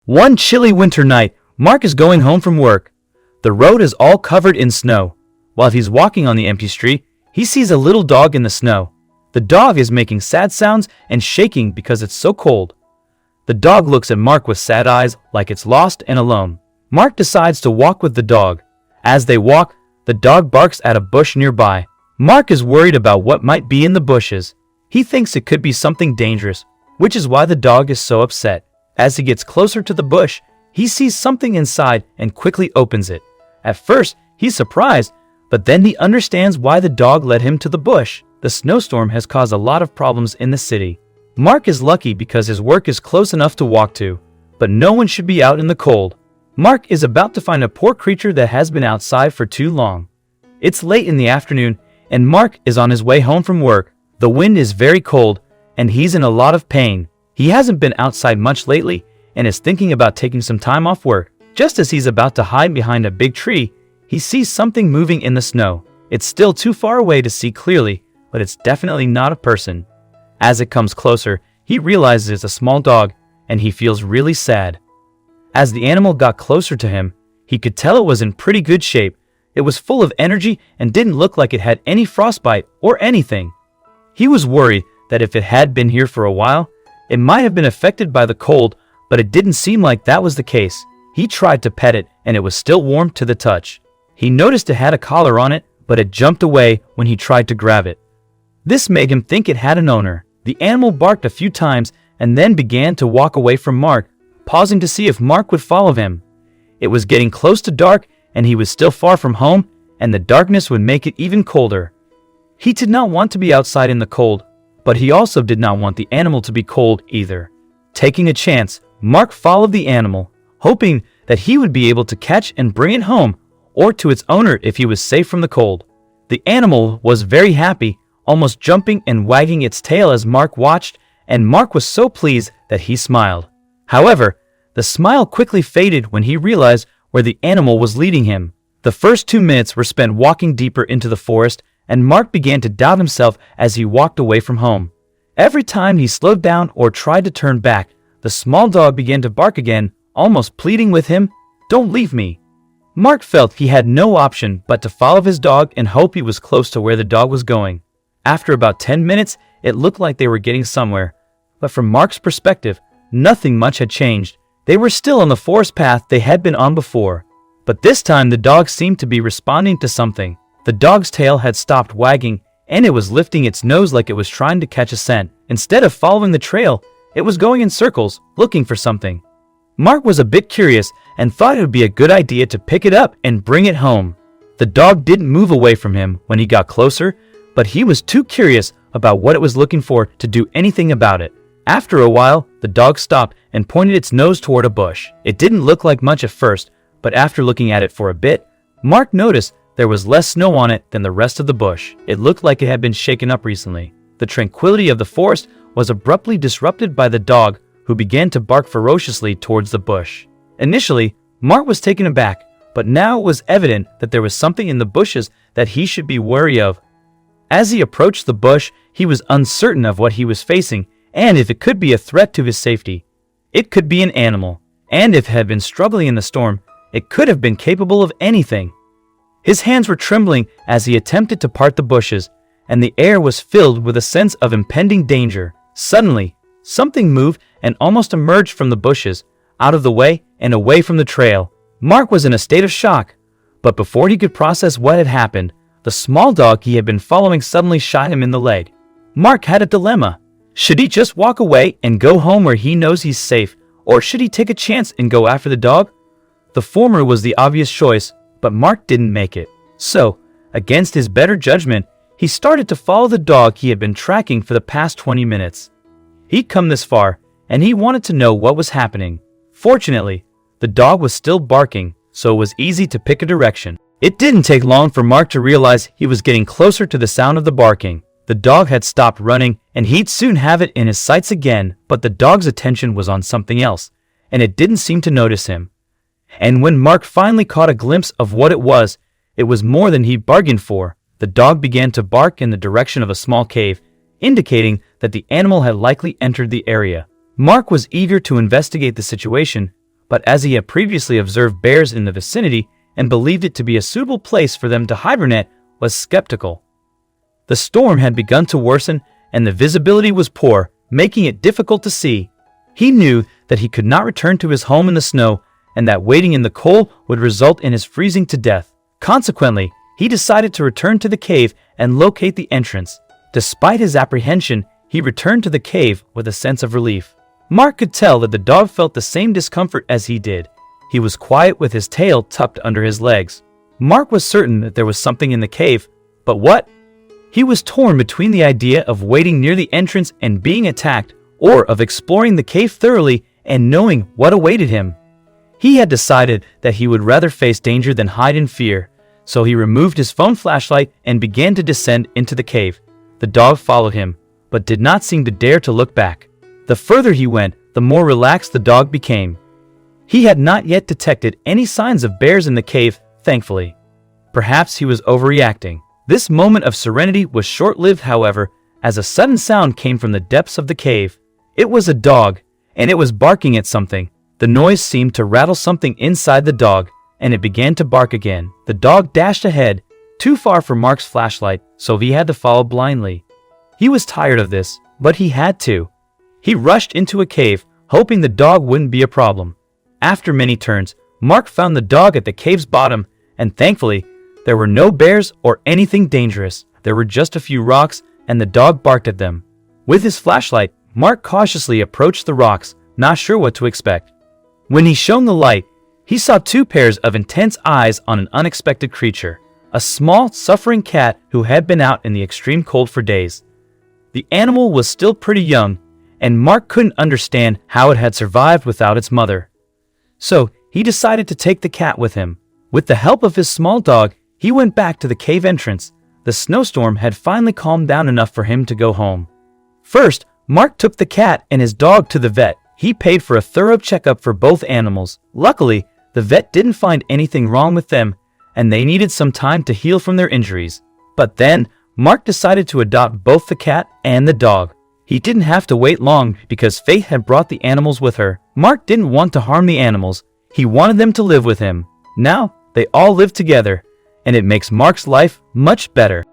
One chilly winter night, Mark is going home from work. The road is all covered in snow. While he's walking on the empty street, he sees a little dog in the snow. The dog is making sad sounds and shaking because it's so cold. The dog looks at Mark with sad eyes like it's lost and alone. Mark decides to walk with the dog. As they walk, the dog barks at a bush nearby. Mark is worried about what might be in the bushes. He thinks it could be something dangerous, which is why the dog is so upset. As he gets closer to the bush, he sees something inside and quickly opens it. At first, he's surprised, but then he understands why the dog led him to the bush. The snowstorm has caused a lot of problems in the city. Mark is lucky because his work is close enough to walk to, but no one should be out in the cold. Mark is about to find a poor creature that has been outside for too long. It's late in the afternoon, and Mark is on his way home from work. The wind is very cold, and he's in a lot of pain. He hasn't been outside much lately and is thinking about taking some time off work. Just as he's about to hide behind a big tree, he sees something moving in the snow. It's still too far away to see clearly, but it's definitely not a person. As it comes closer, he realizes it's a small dog, and he feels really sad. As the animal got closer to him, he could tell it was in pretty good shape. It was full of energy and didn't look like it had any frostbite or anything. He was worried that if it had been here for a while, it might have been affected by the cold, but it didn't seem like that was the case. He tried to pet it, and it was still warm to the touch. He noticed it had a collar on it, but it jumped away when he tried to grab it. This made him think it had an owner. The animal barked a few times and then began to walk away from Mark, pausing to see if Mark would follow him. It was getting close to dark, and he was still far from home, and the darkness would make it even colder. He did not want to be outside in the cold, but he also did not want the animal to be cold either. Taking a chance, Mark followed the animal, hoping that he would be able to catch and bring it home or to its owner if he was safe from the cold. The animal was very happy, almost jumping and wagging its tail as Mark watched, and Mark was so pleased that he smiled. However, the smile quickly faded when he realized where the animal was leading him. The first 2 minutes were spent walking deeper into the forest, and Mark began to doubt himself as he walked away from home. Every time he slowed down or tried to turn back, the small dog began to bark again, almost pleading with him, "Don't leave me." Mark felt he had no option but to follow his dog and hope he was close to where the dog was going. After about 10 minutes, it looked like they were getting somewhere, but from Mark's perspective, nothing much had changed. They were still on the forest path they had been on before, but this time the dog seemed to be responding to something. The dog's tail had stopped wagging, and it was lifting its nose like it was trying to catch a scent. Instead of following the trail, it was going in circles, looking for something. Mark was a bit curious and thought it would be a good idea to pick it up and bring it home. The dog didn't move away from him when he got closer, but he was too curious about what it was looking for to do anything about it. After a while, the dog stopped and pointed its nose toward a bush. It didn't look like much at first, but after looking at it for a bit, Mark noticed there was less snow on it than the rest of the bush. It looked like it had been shaken up recently. The tranquility of the forest was abruptly disrupted by the dog, who began to bark ferociously towards the bush. Initially, Mark was taken aback, but now it was evident that there was something in the bushes that he should be wary of. As he approached the bush, he was uncertain of what he was facing and if it could be a threat to his safety. It could be an animal, and if it had been struggling in the storm, it could have been capable of anything. His hands were trembling as he attempted to part the bushes, and the air was filled with a sense of impending danger. Suddenly, something moved and almost emerged from the bushes, out of the way and away from the trail. Mark was in a state of shock, but before he could process what had happened, the small dog he had been following suddenly shot him in the leg. Mark had a dilemma. Should he just walk away and go home where he knows he's safe, or should he take a chance and go after the dog? The former was the obvious choice, but Mark didn't make it. So, against his better judgment, he started to follow the dog he had been tracking for the past 20 minutes. He'd come this far, and he wanted to know what was happening. Fortunately, the dog was still barking, so it was easy to pick a direction. It didn't take long for Mark to realize he was getting closer to the sound of the barking. The dog had stopped running, and he'd soon have it in his sights again, but the dog's attention was on something else, and it didn't seem to notice him. And when Mark finally caught a glimpse of what it was more than he bargained for. The dog began to bark in the direction of a small cave, indicating that the animal had likely entered the area. Mark was eager to investigate the situation, but as he had previously observed bears in the vicinity and believed it to be a suitable place for them to hibernate, was skeptical. The storm had begun to worsen and the visibility was poor, making it difficult to see. He knew that he could not return to his home in the snow and that waiting in the cold would result in his freezing to death. Consequently, he decided to return to the cave and locate the entrance. Despite his apprehension, he returned to the cave with a sense of relief. Mark could tell that the dog felt the same discomfort as he did. He was quiet with his tail tucked under his legs. Mark was certain that there was something in the cave, but what? He was torn between the idea of waiting near the entrance and being attacked, or of exploring the cave thoroughly and knowing what awaited him. He had decided that he would rather face danger than hide in fear, so he removed his phone flashlight and began to descend into the cave. The dog followed him, but did not seem to dare to look back. The further he went, the more relaxed the dog became. He had not yet detected any signs of bears in the cave, thankfully. Perhaps he was overreacting. This moment of serenity was short-lived, however, as a sudden sound came from the depths of the cave. It was a dog, and it was barking at something. The noise seemed to rattle something inside the dog, and it began to bark again. The dog dashed ahead, too far for Mark's flashlight, so he had to follow blindly. He was tired of this, but he had to. He rushed into a cave, hoping the dog wouldn't be a problem. After many turns, Mark found the dog at the cave's bottom, and thankfully, there were no bears or anything dangerous. There were just a few rocks, and the dog barked at them. With his flashlight, Mark cautiously approached the rocks, not sure what to expect. When he shone the light, he saw two pairs of intense eyes on an unexpected creature, a small, suffering cat who had been out in the extreme cold for days. The animal was still pretty young, and Mark couldn't understand how it had survived without its mother. So, he decided to take the cat with him. With the help of his small dog, he went back to the cave entrance. The snowstorm had finally calmed down enough for him to go home. First, Mark took the cat and his dog to the vet. He paid for a thorough checkup for both animals. Luckily, the vet didn't find anything wrong with them, and they needed some time to heal from their injuries. But then, Mark decided to adopt both the cat and the dog. He didn't have to wait long because Faith had brought the animals with her. Mark didn't want to harm the animals. He wanted them to live with him. Now, they all live together, and it makes Mark's life much better.